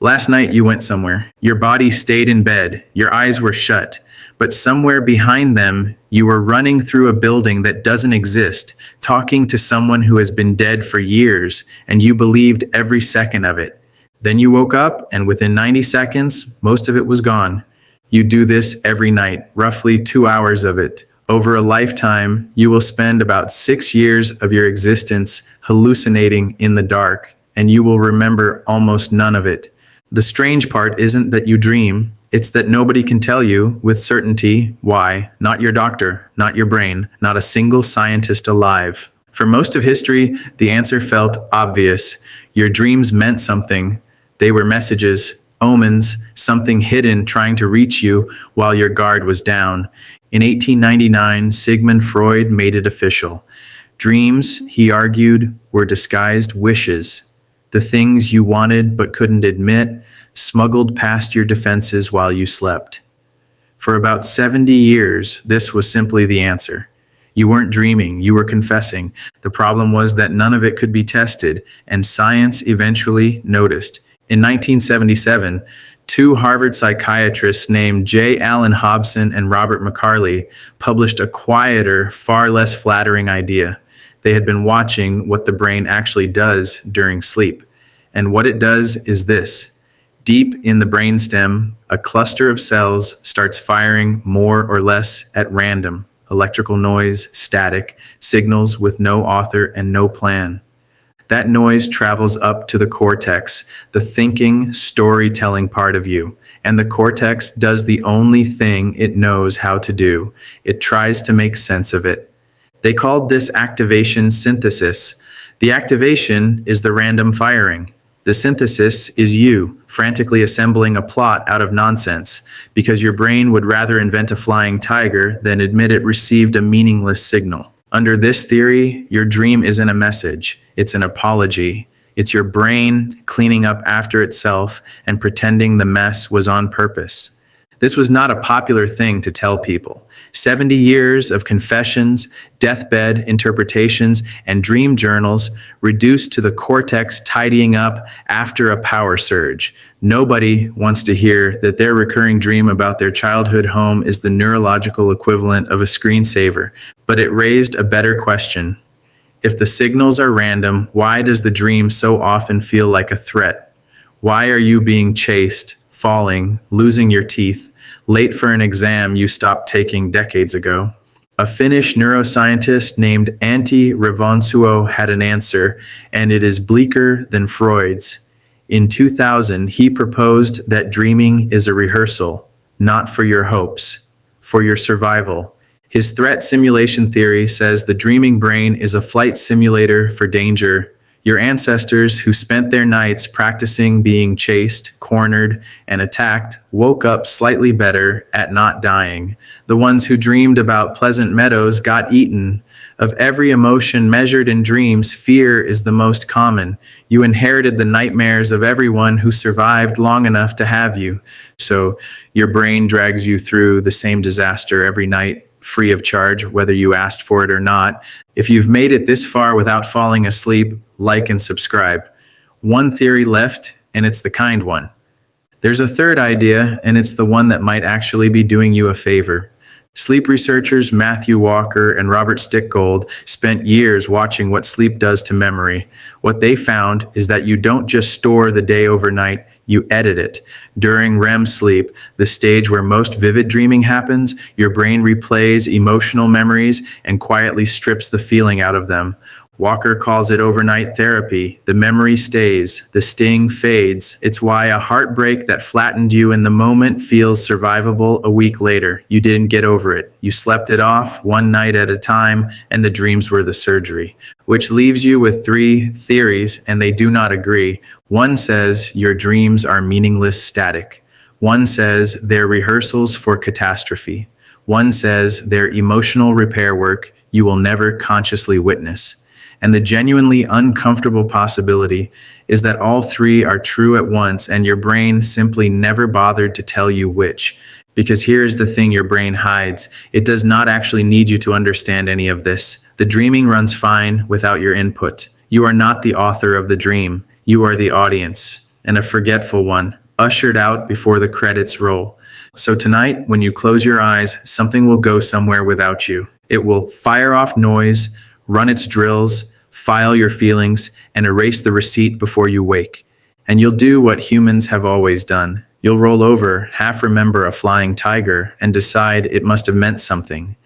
Last night you went somewhere. Your body stayed in bed. Your eyes were shut. But somewhere behind them, you were running through a building that doesn't exist, talking to someone who has been dead for years, and you believed every second of it. Then you woke up, and within 90 seconds, most of it was gone. You do this every night, roughly 2 hours of it. Over a lifetime, you will spend about 6 years of your existence hallucinating in the dark, and you will remember almost none of it. The strange part isn't that you dream, it's that nobody can tell you with certainty why. Not your doctor, not your brain, not a single scientist alive. For most of history, the answer felt obvious. Your dreams meant something. They were messages, omens, something hidden trying to reach you while your guard was down. In 1899, Sigmund Freud made it official. Dreams, he argued, were disguised wishes. The things you wanted but couldn't admit, smuggled past your defenses while you slept. For about 70 years, this was simply the answer. You weren't dreaming, you were confessing. The problem was that none of it could be tested, and science eventually noticed. In 1977, two Harvard psychiatrists named J. Allen Hobson and Robert McCarley published a quieter, far less flattering idea. They had been watching what the brain actually does during sleep. And what it does is this. Deep in the brainstem, a cluster of cells starts firing more or less at random. Electrical noise, static, signals with no author and no plan. That noise travels up to the cortex, the thinking, storytelling part of you. And the cortex does the only thing it knows how to do. It tries to make sense of it. They called this activation synthesis. The activation is the random firing. The synthesis is you, frantically assembling a plot out of nonsense, because your brain would rather invent a flying tiger than admit it received a meaningless signal. Under this theory, your dream isn't a message, it's an apology. It's your brain cleaning up after itself and pretending the mess was on purpose. This was not a popular thing to tell people. 70 years of confessions, deathbed interpretations, and dream journals reduced to the cortex tidying up after a power surge. Nobody wants to hear that their recurring dream about their childhood home is the neurological equivalent of a screensaver. But it raised a better question. If the signals are random, why does the dream so often feel like a threat? Why are you being chased, falling, losing your teeth, late for an exam you stopped taking decades ago? A Finnish neuroscientist named Antti Revonsuo had an answer, and it is bleaker than Freud's. In 2000, he proposed that dreaming is a rehearsal, not for your hopes, for your survival. His threat simulation theory says the dreaming brain is a flight simulator for danger. Your ancestors who spent their nights practicing being chased, cornered, and attacked woke up slightly better at not dying. The ones who dreamed about pleasant meadows got eaten. Of every emotion measured in dreams, fear is the most common. You inherited the nightmares of everyone who survived long enough to have you. So your brain drags you through the same disaster every night, free of charge, whether you asked for it or not. If you've made it this far without falling asleep, like and subscribe. One theory left, and it's the kind one. There's a third idea, and it's the one that might actually be doing you a favor. Sleep researchers Matthew Walker and Robert Stickgold spent years watching what sleep does to memory. What they found is that you don't just store the day overnight, you edit it. During REM sleep, the stage where most vivid dreaming happens, your brain replays emotional memories and quietly strips the feeling out of them. Walker calls it overnight therapy. The memory stays, the sting fades. It's why a heartbreak that flattened you in the moment feels survivable a week later. You didn't get over it. You slept it off one night at a time, and the dreams were the surgery. Which leaves you with three theories, and they do not agree. One says your dreams are meaningless static. One says they're rehearsals for catastrophe. One says they're emotional repair work you will never consciously witness. And the genuinely uncomfortable possibility is that all three are true at once and your brain simply never bothered to tell you which. Because here's the thing your brain hides. It does not actually need you to understand any of this. The dreaming runs fine without your input. You are not the author of the dream. You are the audience. and a forgetful one, ushered out before the credits roll. So tonight, when you close your eyes, something will go somewhere without you. It will fire off noise, run its drills, file your feelings, and erase the receipt before you wake. And you'll do what humans have always done. You'll roll over, half remember a flying tiger, and decide it must have meant something.